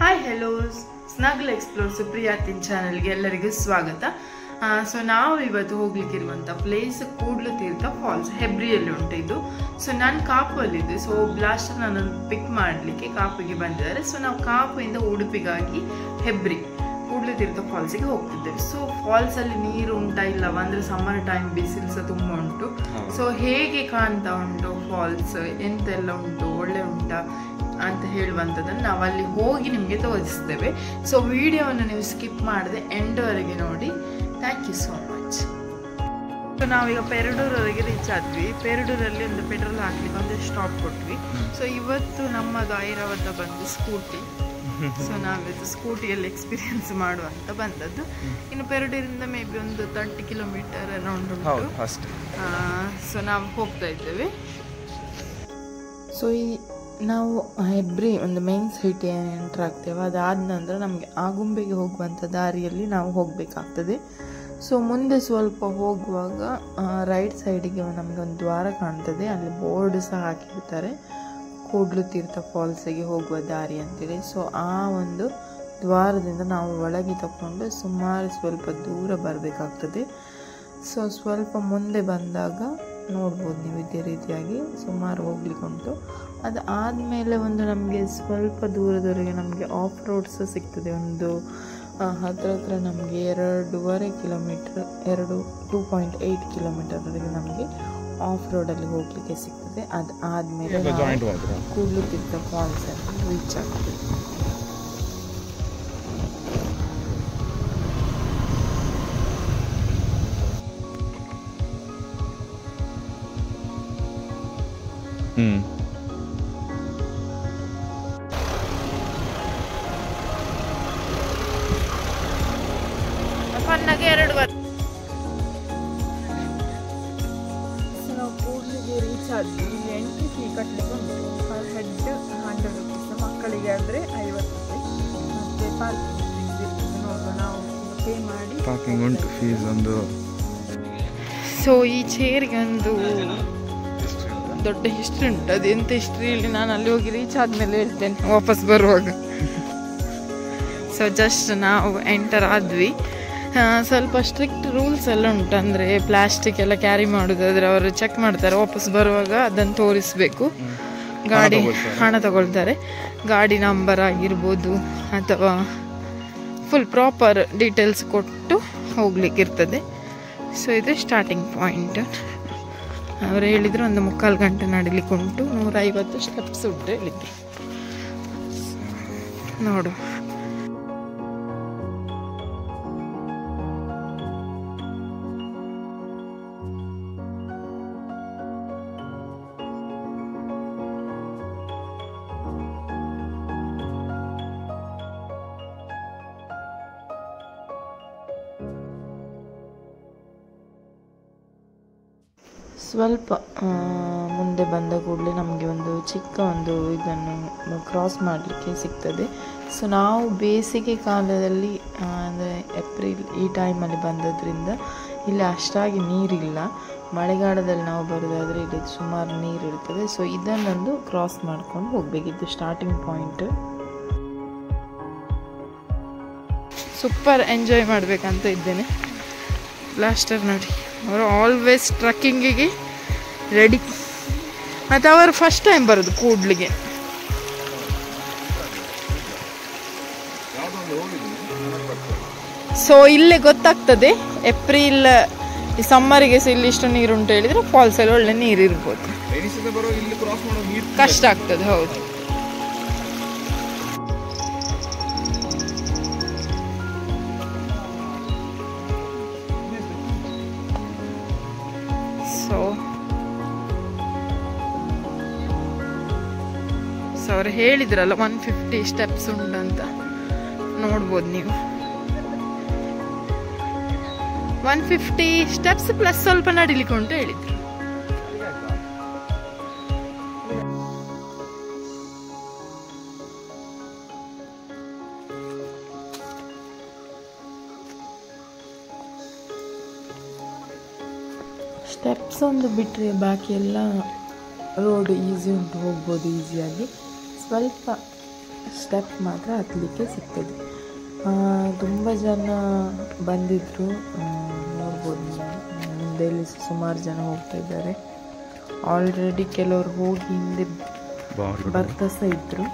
Hi hello ಸ್ನಗ್ಲ್ explore ಸುಪ್ರಿಯಾತಿನ್ ಚಾನಲ್ಗೆ ಎಲ್ಲರಿಗೂ ಸ್ವಾಗತ. ಸೊ ನಾವು ಇವತ್ತು ಹೋಗ್ಲಿಕ್ಕಿರುವಂಥ ಪ್ಲೇಸ್ ಕೂಡ್ಲು ತೀರ್ಥ ಫಾಲ್ಸ್, ಹೆಬ್ರಿಯಲ್ಲಿ ಉಂಟು ಇದು. ಸೊ ನಾನು ಕಾಪಲ್ಲಿದ್ದೆ. ಸೊ ಬ್ಲಾಸ್ಟರ್ ನನ್ನನ್ನು ಪಿಕ್ ಮಾಡಲಿಕ್ಕೆ ಕಾಪಿಗೆ ಬಂದಿದ್ದಾರೆ. ಸೊ ನಾವು ಕಾಪಿಂದ ಉಡುಪಿಗಾಗಿ ಹೆಬ್ರಿ ಕೂಡ್ಲು ತೀರ್ಥ ಫಾಲ್ಸಿಗೆ ಹೋಗ್ತಿದ್ದೇವೆ. ಸೊ ಫಾಲ್ಸಲ್ಲಿ ನೀರು ಉಂಟಾ ಇಲ್ಲವಾ ಅಂದರೆ ಸಮ್ಮರ್ ಟೈಮ್ ಬಿಸಿಲು ಸಹ ತುಂಬ ಉಂಟು. ಸೊ ಹೇಗೆ ಕಾಣ್ತಾ ಉಂಟು ಫಾಲ್ಸ್, ಎಂತೆಲ್ಲ ಉಂಟು, ಒಳ್ಳೆ ಉಂಟಾ ಅಂತ ಹೇಳುವಂಥದ್ದನ್ನು ನಾವು ಅಲ್ಲಿ ಹೋಗಿ ನಿಮಗೆ ತೋರಿಸ್ತೇವೆ. ಸೊ ವಿಡಿಯೋವನ್ನು ನೀವು ಸ್ಕಿಪ್ ಮಾಡದೆ ಎಂಡ್ವರೆಗೆ ನೋಡಿ. Thank you so much. So ನಾವೀಗ ಪೆರಡೂರವರೆಗೆ ರೀಚ್ ಆದ್ವಿ. ಪೆರಡೂರಲ್ಲಿ ಒಂದು ಪೆಟ್ರೋಲ್ ಹಾಕ್ಲಿಕ್ಕೆ ಒಂದು ಸ್ಟಾಪ್ ಕೊಟ್ವಿ. ಸೊ ಇವತ್ತು ನಮ್ಮದು ಐರಾವತ ಬಂದು ಸ್ಕೂಟಿ. ಸೊ ನಾವಿದು ಸ್ಕೂಟಿಯಲ್ಲಿ ಎಕ್ಸ್ಪೀರಿಯನ್ಸ್ ಮಾಡುವಂತ ಬಂದದ್ದು. ಇನ್ನು ಪೆರಡೂರಿಂದ ಮೇ ಬಿ ಒಂದು 30 ಕಿಲೋಮೀಟರ್ ಅರೌಂಡ್ ಉಂಟು. ಸೊ ನಾವು ಹೋಗ್ತಾ ಇದ್ದೇವೆ. ಸೊ ನಾವು ಹೆಬ್ರಿ ಒಂದು ಮೇನ್ ಸಿಟಿ ಎಂಟರ್ ಆಗ್ತೇವೆ. ಅದಾದ ನಂತರ ನಮಗೆ ಆಗುಂಬೆಗೆ ಹೋಗುವಂಥ ದಾರಿಯಲ್ಲಿ ನಾವು ಹೋಗಬೇಕಾಗ್ತದೆ. ಸೊ ಮುಂದೆ ಸ್ವಲ್ಪ ಹೋಗುವಾಗ ರೈಟ್ ಸೈಡಿಗೆ ನಮಗೆ ಒಂದು ದ್ವಾರ ಕಾಣ್ತದೆ. ಅಲ್ಲಿ ಬೋರ್ಡ್ ಸಹ ಹಾಕಿರ್ತಾರೆ, ಕೂಡ್ಲು ತೀರ್ಥ ಫಾಲ್ಸಿಗೆ ಹೋಗುವ ದಾರಿ ಅಂತೇಳಿ. ಸೊ ಆ ಒಂದು ದ್ವಾರದಿಂದ ನಾವು ಒಳಗೆ ತಗೊಂಡು ಸುಮಾರು ಸ್ವಲ್ಪ ದೂರ ಬರಬೇಕಾಗ್ತದೆ. ಸೊ ಸ್ವಲ್ಪ ಮುಂದೆ ಬಂದಾಗ ನೋಡ್ಬೋದು ನೀವು ಇದೇ ರೀತಿಯಾಗಿ ಸುಮಾರು ಹೋಗ್ಲಿಕ್ಕೆ ಉಂಟು. ಅದು ಆದಮೇಲೆ ಒಂದು ನಮಗೆ ಸ್ವಲ್ಪ ದೂರದವರೆಗೆ ನಮಗೆ ಆಫ್ ರೋಡ್ಸ್ ಸಿಗ್ತದೆ. ಒಂದು ಹತ್ರ ನಮಗೆ 2.5 ಕಿಲೋಮೀಟರ್ 2.8 ಕಿಲೋಮೀಟರ್ವರೆಗೆ ನಮಗೆ ಆಫ್ ರೋಡಲ್ಲಿ ಹೋಗಲಿಕ್ಕೆ ಸಿಗ್ತದೆ. ಅದು ಆದಮೇಲೆ ಕೂಡ್ಲು ತೀರ್ಥ ಫಾಲ್ಸ್ ಅಂತ ರೀಚ್ ಆಗ್ತದೆ. ನಾವು ಕೂಡ್ಲಿಗೆ ರೀಚ್ ಆದ್ವಿ. ಇಲ್ಲಿ ಎಂಟ್ರಿ ಫೀ ಕಟ್ಟಲಿಕ್ಕೆ ಉಂಟು. ಪರ್ ಹೆಡ್ 100 ರುಪೀಸ್, ಮಕ್ಕಳಿಗೆ ಆದರೆ 50 ರೂಪಾಯಿ. ಮತ್ತೆ ಪಾರ್ಕಿಂಗ್ ನೋಡುವ, ನಾವು ಪೇ ಮಾಡಿ ಪಾರ್ಕಿಂಗ್ ಉಂಟು, ಫೀಸ್ ಒಂದು. ಸೊ ಈ ಚೇರಿಗೆ ಒಂದು ದೊಡ್ಡ ಹಿಸ್ಟ್ರಿ ಉಂಟು. ಅದು ಎಂತ ಹಿಸ್ಟ್ರಿ ಇಲ್ಲಿ ನಾನು ಅಲ್ಲಿ ಹೋಗಿ ರೀಚ್ ಆದಮೇಲೆ ಹೇಳ್ತೇನೆ ವಾಪಸ್ ಬರುವಾಗ. ಸೊ ಜಸ್ಟ್ ನಾವು ಎಂಟರ್ ಆದ್ವಿ. ಸ್ವಲ್ಪ ಸ್ಟ್ರಿಕ್ಟ್ ರೂಲ್ಸ್ ಎಲ್ಲ ಉಂಟು. ಅಂದರೆ ಪ್ಲಾಸ್ಟಿಕ್ ಎಲ್ಲ ಕ್ಯಾರಿ ಮಾಡೋದಾದರೆ ಅವರು ಚೆಕ್ ಮಾಡ್ತಾರೆ. ವಾಪಸ್ ಬರುವಾಗ ಅದನ್ನು ತೋರಿಸಬೇಕು. ಗಾಡಿ ಹಣ ತಗೊಳ್ತಾರೆ. ಗಾಡಿ ನಂಬರ್ ಆಗಿರ್ಬೋದು ಅಥವಾ ಫುಲ್ ಪ್ರಾಪರ್ ಡೀಟೇಲ್ಸ್ ಕೊಟ್ಟು ಹೋಗ್ಲಿಕ್ಕಿರ್ತದೆ. ಸೊ ಇದು ಸ್ಟಾರ್ಟಿಂಗ್ ಪಾಯಿಂಟ್. ಅವರು ಹೇಳಿದ್ರು ಒಂದು 3/4 ಗಂಟೆ ನಡಿಲಿಕ್ಕೆ ಉಂಟು. 150 ಸ್ಟೆಪ್ಸ್ ಉಂಟು ಹೇಳಿದ್ರು. ನೋಡು, ಸ್ವಲ್ಪ ಮುಂದೆ ಬಂದ ಕೂಡಲೇ ನಮಗೆ ಒಂದು ಚಿಕ್ಕ ಒಂದು ಇದನ್ನು ಕ್ರಾಸ್ ಮಾಡಲಿಕ್ಕೆ ಸಿಗ್ತದೆ. ಸೊ ನಾವು ಬೇಸಿಗೆ ಕಾಲದಲ್ಲಿ ಅಂದರೆ ಏಪ್ರಿಲ್ ಈ ಟೈಮಲ್ಲಿ ಬಂದದ್ರಿಂದ ಇಲ್ಲಿ ಅಷ್ಟಾಗಿ ನೀರಿಲ್ಲ. ಮಳೆಗಾಲದಲ್ಲಿ ನಾವು ಬರೋದಾದರೆ ಇಲ್ಲಿ ಸುಮಾರು ನೀರು ಇರ್ತದೆ. ಸೊ ಇದನ್ನೊಂದು ಕ್ರಾಸ್ ಮಾಡ್ಕೊಂಡು ಹೋಗಬೇಕಿತ್ತು. ಸ್ಟಾರ್ಟಿಂಗ್ ಪಾಯಿಂಟ್ ಸೂಪರ್ ಎಂಜಾಯ್ ಮಾಡಬೇಕಂತ ಇದ್ದೇನೆ. ಬ್ಲಾಸ್ಟರ್ ನೋಡಿ, ಅವರು ಆಲ್ವೇಸ್ ಟ್ರಕ್ಕಿಂಗಿಗೆ ರೆಡಿ. ಮತ್ತು ಅವರು ಫಸ್ಟ್ ಟೈಮ್ ಬರೋದು ಕೂಡ್ಲಿಗೆ. ಸೊ ಇಲ್ಲೇ ಗೊತ್ತಾಗ್ತದೆ ಏಪ್ರಿಲ್ ಸಮ್ಮರಿಗೆ ಸಹ ಇಲ್ಲಿ ಇಷ್ಟು ನೀರು ಉಂಟು ಹೇಳಿದರೆ ಫಾಲ್ಸಲ್ಲಿ ಒಳ್ಳೆ ನೀರು ಇರ್ಬೋದು. ಕಷ್ಟ ಆಗ್ತದೆ, ಹೌದು. ಸೊ ಅವ್ರು ಹೇಳಿದ್ರಲ್ಲ 150 ಸ್ಟೆಪ್ಸ್ ಉಂಟಂತ, ನೋಡ್ಬೋದು ನೀವು. 150 ಸ್ಟೆಪ್ಸ್ ಪ್ಲಸ್ ಸ್ವಲ್ಪ ನಡಿಲಿಕ್ಕೆ ಉಂಟು ಹೇಳಿದ್ರು. ಸ್ಟೆಪ್ಸ್ ಒಂದು ಬಿಟ್ಟರೆ ಬಾಕಿ ಎಲ್ಲ ರೋಡ್ ಈಸಿ ಉಂಟು, ಹೋಗ್ಬೋದು ಈಸಿಯಾಗಿ. ಸ್ವಲ್ಪ ಸ್ಟೆಪ್ ಮಾತ್ರ ಹತ್ತಲಿಕ್ಕೆ ಸಿಗ್ತದೆ. ತುಂಬ ಜನ ಬಂದಿದ್ದರು, ನೋಡ್ಬೋದು ಮುಂದೆ ಇಲ್ಲಿ ಸುಮಾರು ಜನ ಹೋಗ್ತಾ ಇದ್ದಾರೆ. ಆಲ್ರೆಡಿ ಕೆಲವರು ಹೋಗಿ ಹಿಂದೆ ಬರ್ತಾ ಸಹ ಇದ್ರು.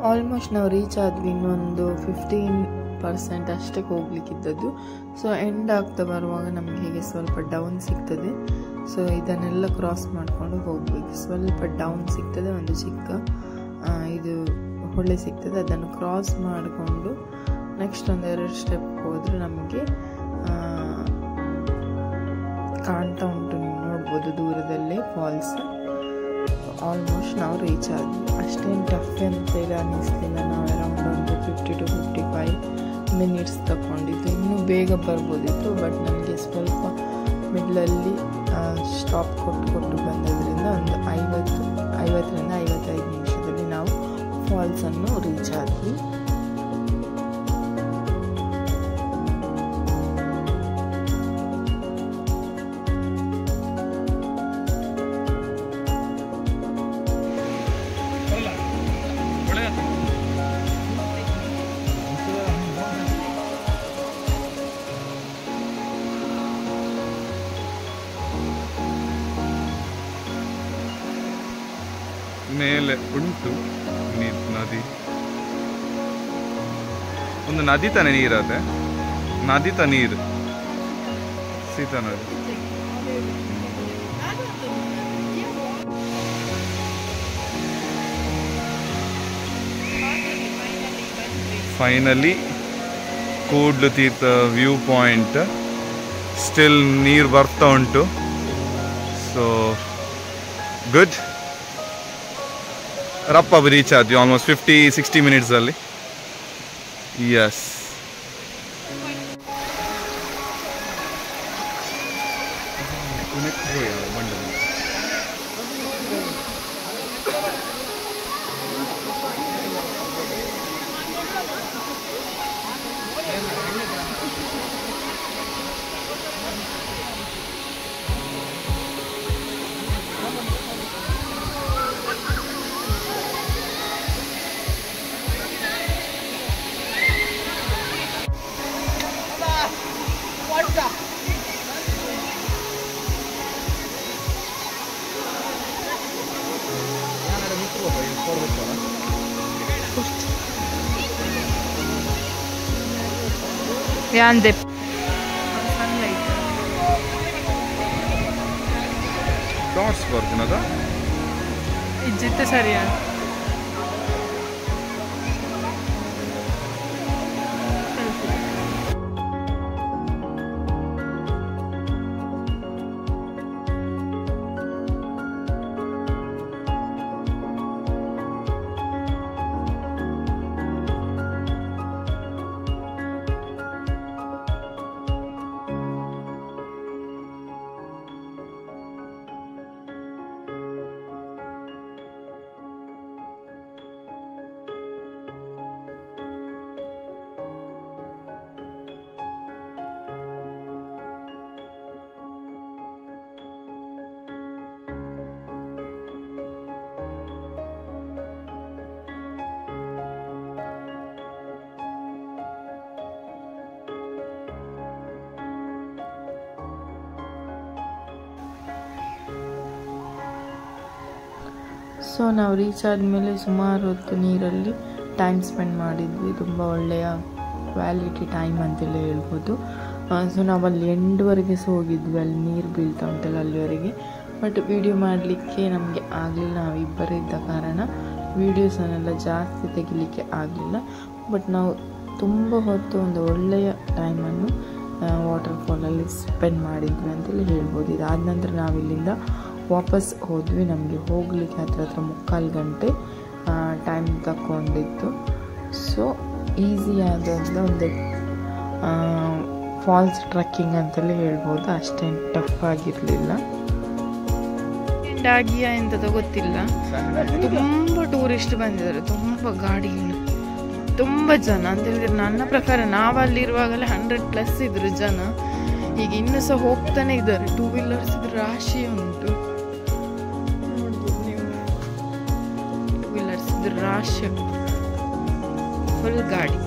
ಆಲ್ಮೋಸ್ಟ್ ನಾವು ರೀಚ್ ಆದ್ವಿ, ಇನ್ನೊಂದು 15% ಅಷ್ಟಕ್ಕೆ ಹೋಗ್ಲಿಕ್ಕಿದ್ದದ್ದು. ಸೊ ಎಂಡ್ ಆಗ್ತಾ ಬರುವಾಗ ನಮಗೆ ಹೀಗೆ ಸ್ವಲ್ಪ ಡೌನ್ ಸಿಗ್ತದೆ. ಸೊ ಇದನ್ನೆಲ್ಲ ಕ್ರಾಸ್ ಮಾಡಿಕೊಂಡು ಹೋಗ್ಬೇಕು. ಸ್ವಲ್ಪ ಡೌನ್ ಸಿಗ್ತದೆ, ಒಂದು ಚಿಕ್ಕ ಇದು ಹೊಳೆ ಸಿಗ್ತದೆ. ಅದನ್ನು ಕ್ರಾಸ್ ಮಾಡಿಕೊಂಡು ನೆಕ್ಸ್ಟ್ ಒಂದೆರಡು ಸ್ಟೆಪ್ ಹೋದರೆ ನಮಗೆ ಕಾಣ್ತಾ ಉಂಟು, ನೀವು ನೋಡ್ಬೋದು ದೂರದಲ್ಲೇ ಫಾಲ್ಸ್. ಆಲ್ಮೋಸ್ಟ್ ನಾವು ರೀಚ್ ಆದ್ವಿ. ಅಷ್ಟೇನು ಟಫ್ ಅಂತೇಳಿ ಅನ್ನಿಸ್ಲಿಲ್ಲ. ನಾವು ಅರೌಂಡ್ ಒಂದು 50 to 55 ಮಿನಿಟ್ಸ್ ತಗೊಂಡಿದ್ದು. ಇನ್ನೂ ಬೇಗ ಬರ್ಬೋದಿತ್ತು, ಬಟ್ ನನಗೆ ಸ್ವಲ್ಪ ಮಿಡ್ಲಲ್ಲಿ ಸ್ಟಾಪ್ ಕೊಟ್ಟು ಬಂದದ್ರಿಂದ ಒಂದು 50ರಿಂದ 55 ನಿಮಿಷದಲ್ಲಿ ನಾವು ಫಾಲ್ಸನ್ನು ರೀಚ್ ಆದ್ವಿ. ಮೇಲೆ ಉಂಟು ನದಿ, ಒಂದು ನದಿ ತಾನೆ ನೀರದೆ, ನದಿ ತ ನೀರು ಸೀತಾ ನದಿ. Finally Kudlu Theertha view point. Still ನೀರು ಬರ್ತಾ ಉಂಟು. So good. ರಪ್ಪ ರೀಚ್ ಆದ್ವಿ ಆಲ್ಮೋಸ್ಟ್ 50-60 ಮಿನಿಟ್ಸಲ್ಲಿ. Yes, Grande. ಡಾಟ್ಸ್ ಬರ್ತೀನದ ಇಜ್ಜಿತ್ತು ಸರಿಯಾ. ಸೊ ನಾವು ರೀಚ್ ಆದಮೇಲೆ ಸುಮಾರು ಹೊತ್ತು ನೀರಲ್ಲಿ ಟೈಮ್ ಸ್ಪೆಂಡ್ ಮಾಡಿದ್ವಿ. ತುಂಬ ಒಳ್ಳೆಯ ಕ್ವಾಲಿಟಿ ಟೈಮ್ ಅಂತಲೇ ಹೇಳ್ಬೋದು. ಸೊ ನಾವು ಅಲ್ಲಿ ಎಂಡ್ವರೆಗೆ ಸಹ ಹೋಗಿದ್ವಿ, ಅಲ್ಲಿ ನೀರು ಬೀಳ್ತಾ ಉಂಟಲ್ಲ ಅಲ್ಲಿವರೆಗೆ. ಬಟ್ ವಿಡಿಯೋ ಮಾಡಲಿಕ್ಕೆ ನಮಗೆ ಆಗಲಿಲ್ಲ, ನಾವು ಇಬ್ಬರೇ ಇದ್ದ ಕಾರಣ ವೀಡಿಯೋಸನ್ನೆಲ್ಲ ಜಾಸ್ತಿ ತೆಗಿಲಿಕ್ಕೆ ಆಗಲಿಲ್ಲ. ಬಟ್ ನಾವು ತುಂಬ ಹೊತ್ತು ಒಂದು ಒಳ್ಳೆಯ ಟೈಮನ್ನು ವಾಟರ್ಫಾಲಲ್ಲಿ ಸ್ಪೆಂಡ್ ಮಾಡಿದ್ವಿ ಅಂತೇಳಿ ಹೇಳ್ಬೋದು. ಇದಾದ ನಂತರ ನಾವಿಲ್ಲಿಂದ ವಾಪಸ್ ಹೋದ್ವಿ. ನಮಗೆ ಹೋಗಲಿಕ್ಕೆ ಹತ್ರ 3/4 ಗಂಟೆ ಟೈಮ್ ತಗೊಂಡಿತ್ತು. ಸೊ ಈಸಿಯಾದಂಥ ಒಂದು ಫಾಲ್ಸ್ ಟ್ರೆಕ್ಕಿಂಗ್ ಅಂತಲೇ ಹೇಳ್ಬೋದು. ಅಷ್ಟೇನು ಟಫ್ ಆಗಿರಲಿಲ್ಲ. ಸ್ಯಾಂಡ್ ಆಗಿಯಾ ಎಂತದ ಗೊತ್ತಿಲ್ಲ. ತುಂಬ ಟೂರಿಸ್ಟ್ ಬಂದಿದ್ದಾರೆ, ತುಂಬ ಗಾಡಿಗಳು, ತುಂಬ ಜನ ಅಂತ ಹೇಳಿದ್ರೆ ನನ್ನ ಪ್ರಕಾರ ನಾವಲ್ಲಿರುವಾಗಲೇ 100+ ಇದ್ರು ಜನ. ಈಗ ಇನ್ನೂ ಸಹ ಹೋಗ್ತಾನೆ ಇದ್ದಾರೆ. 2 ವೀಲರ್ಸ್ ರಾಶಿ ಉಂಟು, ನೋಡ್ಬೋದು ನೀವು. 2 ವೀಲರ್ಸ್ ರಾಶಿ, ಫುಲ್ ಗಾಡಿ.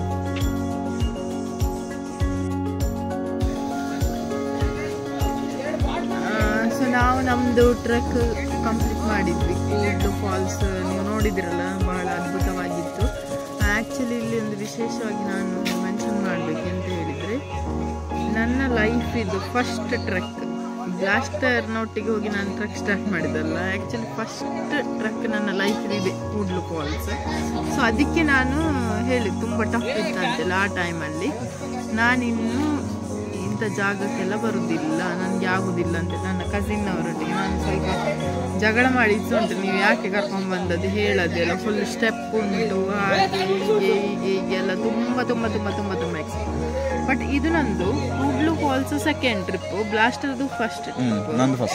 ಸೊ ನಾವು ನಮ್ಮದು ಟ್ರೆಕ್ ಕಂಪ್ಲೀಟ್ ಮಾಡಿದ್ವಿ. ಕೂಡ್ಲು ಫಾಲ್ಸ್ ನೀವು ನೋಡಿದಿರಲ್ಲ, ಬಹಳ ಅದ್ಭುತವಾಗಿತ್ತು. ಆ್ಯಕ್ಚುಲಿ ಇಲ್ಲಿ ಒಂದು ವಿಶೇಷವಾಗಿ ನಾನು ಮೆನ್ಷನ್ ಮಾಡಬೇಕಂತ ಹೇಳಿದರೆ, ನನ್ನ ಲೈಫ್ ಇದು ಫಸ್ಟ್ ಟ್ರೆಕ್. ಬ್ಲಾಸ್ಟರ್ನೊಟ್ಟಿಗೆ ಹೋಗಿ ನಾನು ಟ್ರೆಕ್ ಸ್ಟಾರ್ಟ್ ಮಾಡಿದ್ದಲ್ಲ, ಆ್ಯಕ್ಚುಲಿ ಫಸ್ಟ್ ಟ್ರೆಕ್ ನನ್ನ ಲೈಫ್ ಇದೆ ಕೂಡ್ಲು ಫಾಲ್ಸ್. ಸೊ ಅದಕ್ಕೆ ನಾನು ಹೇಳಿ ತುಂಬ ಟಫ್ ಇತ್ತಂತೆಲ್ಲ ಆ ಟೈಮಲ್ಲಿ. ನಾನಿನ್ನು ಇಂಥ ಜಾಗಕ್ಕೆಲ್ಲ ಬರೋದಿಲ್ಲ, ನನಗೆ ಆಗೋದಿಲ್ಲ ಅಂತ ನನ್ನ ಕಸಿನ್ ಅವರೊಟ್ಟಿಗೆ ನಾನು ಸ್ವಲ್ಪ ಜಗಳ ಮಾಡಿದ್ದು ಉಂಟು. ನೀವು ಯಾಕೆ ಕರ್ಕೊಂಡು ಬಂದದ್ದು ಹೇಳೋದೆಲ್ಲ, ಫುಲ್ ಸ್ಟೆಪ್ ಉಂಟು, ಹಾಗೆ ಹೀಗೆಲ್ಲ ತುಂಬ ತುಂಬ ತುಂಬ ತುಂಬ ತುಂಬ ಎಕ್ಸ್ಪೀರಿಯನ್ಸ್. ಬಟ್ ಇದು ನಂದು ಕೂಡ್ಲು ಫಾಲ್ಸ್ ಸೆಕೆಂಡ್ ಟ್ರಿಪ್, ಬ್ಲಾಸ್ಟರ್ದು ಫಸ್ಟ್ ಟ್ರಿಪ್.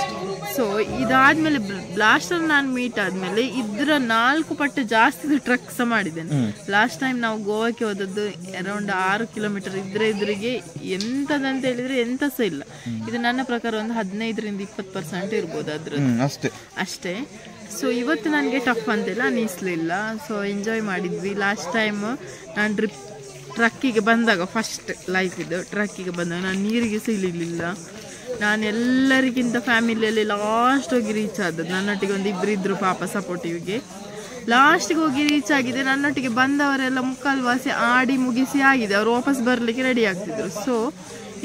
ಸೊ ಇದಾದ್ಮೇಲೆ ಬ್ಲಾಸ್ಟರ್ ನಾನು ಮೀಟ್ ಆದ್ಮೇಲೆ ಇದ್ರ 4 ಪಟ್ಟು ಜಾಸ್ತಿ ಟ್ರೆಕ್ ಸಹ ಮಾಡಿದ್ದೇನೆ. ಲಾಸ್ಟ್ ಟೈಮ್ ನಾವು ಗೋವಾಕ್ಕೆ ಹೋದದ್ದು ಅರೌಂಡ್ 6 ಕಿಲೋಮೀಟರ್ ಇದ್ರಿಗೆ ಎಂತದಂತ ಹೇಳಿದ್ರೆ ಎಂತ ಸಹ ಇಲ್ಲ. ಇದು ನನ್ನ ಪ್ರಕಾರ ಒಂದು 15ರಿಂದ 20% ಇರ್ಬೋದು ಅದ್ರದ್ದು ಅಷ್ಟೇ. ಸೊ ಇವತ್ತು ನನಗೆ ಟಫ್ ಅಂತೆಲ್ಲ ಅನ್ನಿಸ್ಲಿಲ್ಲ. ಸೊ ಎಂಜಾಯ್ ಮಾಡಿದ್ವಿ. ಲಾಸ್ಟ್ ಟೈಮ್ ನಾನು ಟ್ರಕ್ಕಿಗೆ ಬಂದಾಗ, ಫಸ್ಟ್ ಲೈಫ್ ಇದು ಟ್ರಕ್ಕಿಗೆ ಬಂದಾಗ ನಾನು ನೀರಿಗೆ ಸಹ ಇಳಿಲಿಲ್ಲ. ನಾನು ಎಲ್ಲರಿಗಿಂತ ಫ್ಯಾಮಿಲಿಯಲ್ಲಿ ಲಾಸ್ಟ್ ಹೋಗಿ ರೀಚ್ ಆದದ್ದು. ನನ್ನೊಟ್ಟಿಗೆ ಒಂದು 2 ಇದ್ರು ಪಾಪ ಸಪೋರ್ಟಿವ್ಗೆ. ಲಾಸ್ಟಿಗೆ ಹೋಗಿ ರೀಚ್ ಆಗಿದೆ. ನನ್ನೊಟ್ಟಿಗೆ ಬಂದವರೆಲ್ಲ ಮುಕ್ಕಾಲು ವಾಸಿ ಆಡಿ ಮುಗಿಸಿ ಆಗಿದೆ, ಅವರು ವಾಪಸ್ ಬರಲಿಕ್ಕೆ ರೆಡಿ ಆಗ್ತಿದ್ರು. ಸೊ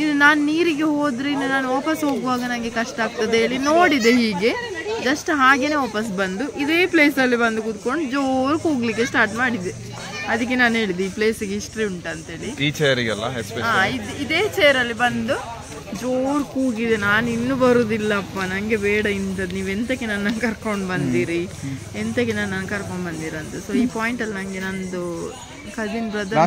ಇದು ನಾನು ನೀರಿಗೆ ಹೋದ್ರೆ ನಾನು ವಾಪಸ್ ಹೋಗುವಾಗ ನನಗೆ ಕಷ್ಟ ಆಗ್ತದೆ ಹೇಳಿ ನೋಡಿದೆ. ಹೀಗೆ ಜಸ್ಟ್ ಹಾಗೇನೆ ವಾಪಸ್ ಬಂದು ಇದೇ ಪ್ಲೇಸಲ್ಲಿ ಬಂದು ಕೂತ್ಕೊಂಡು ಜೋರು ಕೂಗ್ಲಿಕ್ಕೆ ಸ್ಟಾರ್ಟ್ ಮಾಡಿದೆ. ಅದಕ್ಕೆ ನಾನು ಹೇಳಿದೆ ಈ ಪ್ಲೇಸಿಗೆ ಹಿಸ್ಟ್ರಿ ಉಂಟಂತೇಳಿ. ಇದೇ ಚೇರಲ್ಲಿ ಬಂದು ಜೋರು ಕೂಗಿದೆ. ನಾನು ಇನ್ನೂ ಬರುದಿಲ್ಲಪ್ಪ, ನಂಗೆ ಬೇಡ ಇಂಥದ್ದು, ನೀವೆಂತಕ್ಕೆ ನನ್ನ ಕರ್ಕೊಂಡು ಬಂದಿರಿ, ಎಂತಕ್ಕೆ ನನ್ನ ಕರ್ಕೊಂಡು ಬಂದಿರಂತ. ಸೊ ಈ ಪಾಯಿಂಟಲ್ಲಿ ನನಗೆ ನಂದು ಕಸಿನ್ ಬ್ರದರ್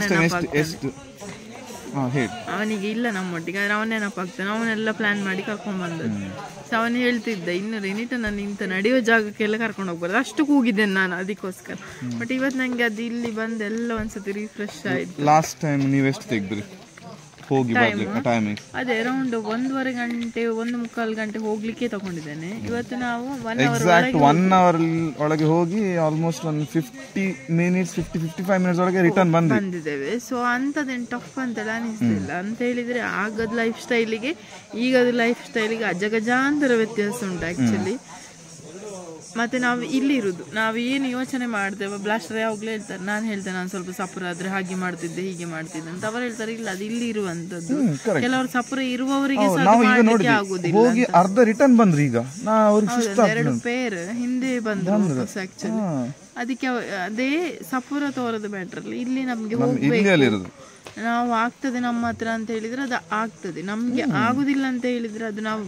ಅವನಿಗೆ ಇಲ್ಲ ನಮ್ಮೊಟ್ಟಿಗೆ, ಆದರೆ ಅವನ ನೆನಪಾಗ್ತಾನೆ. ಅವನೆಲ್ಲ ಪ್ಲಾನ್ ಮಾಡಿ ಕರ್ಕೊಂಡು ಬಂದದ್ದು. ಸೊ ಅವನು ಹೇಳ್ತಿದ್ದ, ಇನ್ನು ರೆನಿಟ ನಾನು ಇಂಥ ನಡೆಯೋ ಜಾಗಕ್ಕೆಲ್ಲ ಕರ್ಕೊಂಡು ಹೋಗ್ಬಾರ್ದು, ಅಷ್ಟು ಕೂಗಿದ್ದೇನೆ ನಾನು ಅದಕ್ಕೋಸ್ಕರ. ಬಟ್ ಇವತ್ತು ನಂಗೆ ಅದು ಇಲ್ಲಿ ಬಂದು ಎಲ್ಲ ಒಂದ್ಸತಿ ರಿಫ್ರೆಶ್ ಆಯ್ತು. ಲಾಸ್ಟ್ ಟೈಮ್ ನೀವು ಎಷ್ಟು ತೆಗೆದ್ರಿ ಹೋಗಿ ಟೈಮಿಂಗ್? ಅದೇ ಅರೌಂಡ್ 1.5 ಗಂಟೆ 1.25 ಗಂಟೆ ಹೋಗ್ಲಿಕ್ಕೆ ತಗೊಂಡಿದ್ದೇನೆ. ಇವತ್ತು ನಾವು 1 ಅವರ್ ಒಳಗೆ ಹೋಗಿ ಆಲ್ಮೋಸ್ಟ್ 55 ಮಿನಿಟ್ಸ್ ಒಳಗೆ ರಿಟರ್ನ್ ಬಂದಿದ್ದೇವೆ. ಸೊ ಅಂತದೇನು ಟಫ್ ಅಂತೆಲ್ಲ ಅನಿಸ್ತಿಲ್ಲ. ಅಂತ ಹೇಳಿದ್ರೆ ಆಗದ ಲೈಫ್ ಸ್ಟೈಲಿಗೆ ಈಗದ ಲೈಫ್ ಸ್ಟೈಲಿಗೆ ಅಜಗಜಾಂತರ ವ್ಯತ್ಯಾಸ ಉಂಟು ಆಕ್ಚುಲಿ. ಮತ್ತೆ ನಾವು ಇಲ್ಲಿ ಇರುದು, ನಾವು ಏನು ಯೋಚನೆ ಮಾಡ್ತೇವೆ, ಬ್ಲಾಸ್ಟರ್ ಯಾವಾಗಲೂ ಹೇಳ್ತಾರೆ, ನಾನು ಹೇಳ್ತೇನೆ ನಾನು ಸ್ವಲ್ಪ ಸಪುರ ಆದ್ರೆ ಹಾಗೆ ಮಾಡ್ತಿದ್ದೆ ಹೀಗೆ ಮಾಡ್ತಿದ್ದೆ ಅಂತ. ಅವರು ಹೇಳ್ತಾರೆ ಇಲ್ಲ, ಅದು ಇಲ್ಲಿ ಇರುವಂತದ್ದು. ಕೆಲವರು ಸಪುರ ಇರುವವರಿಗೆ ಆಗುದಿಲ್ಲ. ಅರ್ಧ ರಿಟರ್ನ್ ಬಂದ್ರಿ. ಈಗ 2 ಪೇರ್ ಹಿಂದೆ ಬಂದ್ರು ಆಕ್ಚುಲಿ. ಅದಕ್ಕೆ ಅದೇ ಸಪುರ ತೋರದ ಬ್ಯಾಟ್ರಲ್ಲಿ ಇಲ್ಲಿ ನಮ್ಗೆ ಹೋಗ್ಬೇಕು, ನಾವು ಆಗ್ತದೆ ನಮ್ಮ ಹತ್ರ ಅಂತ ಹೇಳಿದ್ರೆ ಅದು ಆಗ್ತದೆ. ನಮ್ಗೆ ಆಗುದಿಲ್ಲ ಅಂತ ಹೇಳಿದ್ರೆ ಅದು ನಾವು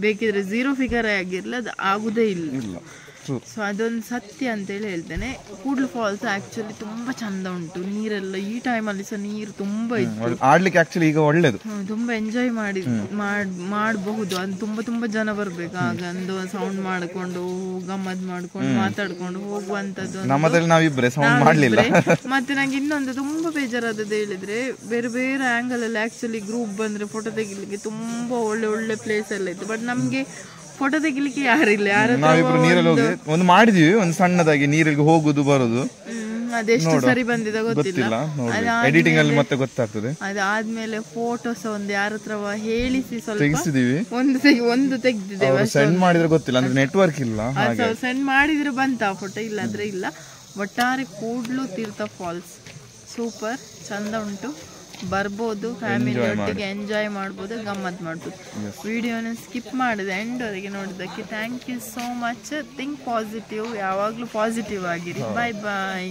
ಬೇಕಿದ್ರೆ 0 ಫಿಗರ್ ಆಗಿರ್ಲಿ, ಅದು ಆಗುದೇ ಇಲ್ಲ. ಸೊ ಅದೊಂದು ಸತ್ಯ ಅಂತೇಳಿ ಹೇಳ್ತೇನೆ. ಕೂಡ್ಲು ಫಾಲ್ಸ್ ಆಕ್ಚುಲಿ ತುಂಬಾ ಚಂದ ಉಂಟು. ನೀರೆಲ್ಲ ಈ ಟೈಮಲ್ಲಿ ಸಹ ನೀರು ತುಂಬಾ ಇತ್ತು, ಆಡ್ಲಿಕ್ಕೆ ಆಕ್ಚುಲಿ ಈಗ ಒಳ್ಳೇದು, ತುಂಬಾ ಎಂಜಾಯ್ ಮಾಡಬಹುದು. ಅದು ತುಂಬಾ ಜನ ಬರ್ಬೇಕು. ಆಗ ಒಂದು ಸೌಂಡ್ ಮಾಡ್ಕೊಂಡು ಗಮ್ಮತ್ ಮಾಡ್ಕೊಂಡು ಮಾತಾಡ್ಕೊಂಡು ಹೋಗುವಂತದ್ದು. ಮತ್ತೆ ನಂಗೆ ಇನ್ನೊಂದು ತುಂಬಾ ಬೇಜಾರಾದದ್ದು ಹೇಳಿದ್ರೆ, ಬೇರೆ ಬೇರೆ ಆಂಗಲ್ ಅಲ್ಲಿ ಆಕ್ಚುಲಿ ಗ್ರೂಪ್ ಬಂದ್ರೆ ಫೋಟೋ ತೆಗಿಲಿಕ್ಕೆ ತುಂಬಾ ಒಳ್ಳೆ ಪ್ಲೇಸ್ ಎಲ್ಲ ಇತ್ತು. ಬಟ್ ನಮ್ಗೆ ಫೋಟೋ ತೆಗಿಲಿಕ್ಕೆ ಯಾರಿಲ್ಲ. ನಾವಿಬ್ರು ನೀರಲ್ಲಿ ಹೋಗಿ ಒಂದು ಮಾಡಿದೀವಿ, ಒಂದು ಸಣ್ಣದಾಗಿ ನೀರಿಗೆ ಹೋಗುದು ಬರೋದು. ಅದೆಷ್ಟು ಸರಿ ಬಂದಿದೆ ಗೊತ್ತಿಲ್ಲ, ಎಡಿಟಿಂಗ್ ಅಲ್ಲಿ ಮತ್ತೆ ಗೊತ್ತಾಗ್ತದೆ. ಅದಾದ್ಮೇಲೆ ಫೋಟೋಸ್ ಒಂದು ಯಾರ ಹತ್ರ ಹೇಳಿಸಿ ಸ್ವಲ್ಪ ತೆಗಿಸಿದೀವಿ, ಒಂದು ತೆಗ್ದಿದ್ದೇವೆ. ಸೆಂಡ್ ಮಾಡಿದ್ರೆ ಗೊತ್ತಿಲ್ಲ, ಅಂದ್ರೆ ನೆಟ್ವರ್ಕ್ ಇಲ್ಲ. ಸೆಂಡ್ ಮಾಡಿದ್ರೆ ಬಂತ ಫೋಟೋ, ಇಲ್ಲಾಂದ್ರೆ ಇಲ್ಲ. ಒಟ್ಟಾರೆ ಕೂಡ್ಲು ತೀರ್ಥ ಫಾಲ್ಸ್ ಸೂಪರ್ ಚಂದ ಉಂಟು. ಬರ್ಬೋದು, ಫ್ಯಾಮಿಲಿ ಒಟ್ಟಿಗೆ ಎಂಜಾಯ್ ಮಾಡ್ಬೋದು, ಗಮ್ಮತ್ ಮಾಡ್ಬೋದು. ವಿಡಿಯೋನ ಸ್ಕಿಪ್ ಮಾಡಿದೆ ಎಂಡ್ವರೆಗೆ ನೋಡಿದ್ದಕ್ಕೆ thank you so much. Think positive, ಯಾವಾಗಲೂ ಪಾಸಿಟಿವ್ ಆಗಿರಿ. ಬಾಯ್ ಬಾಯ್.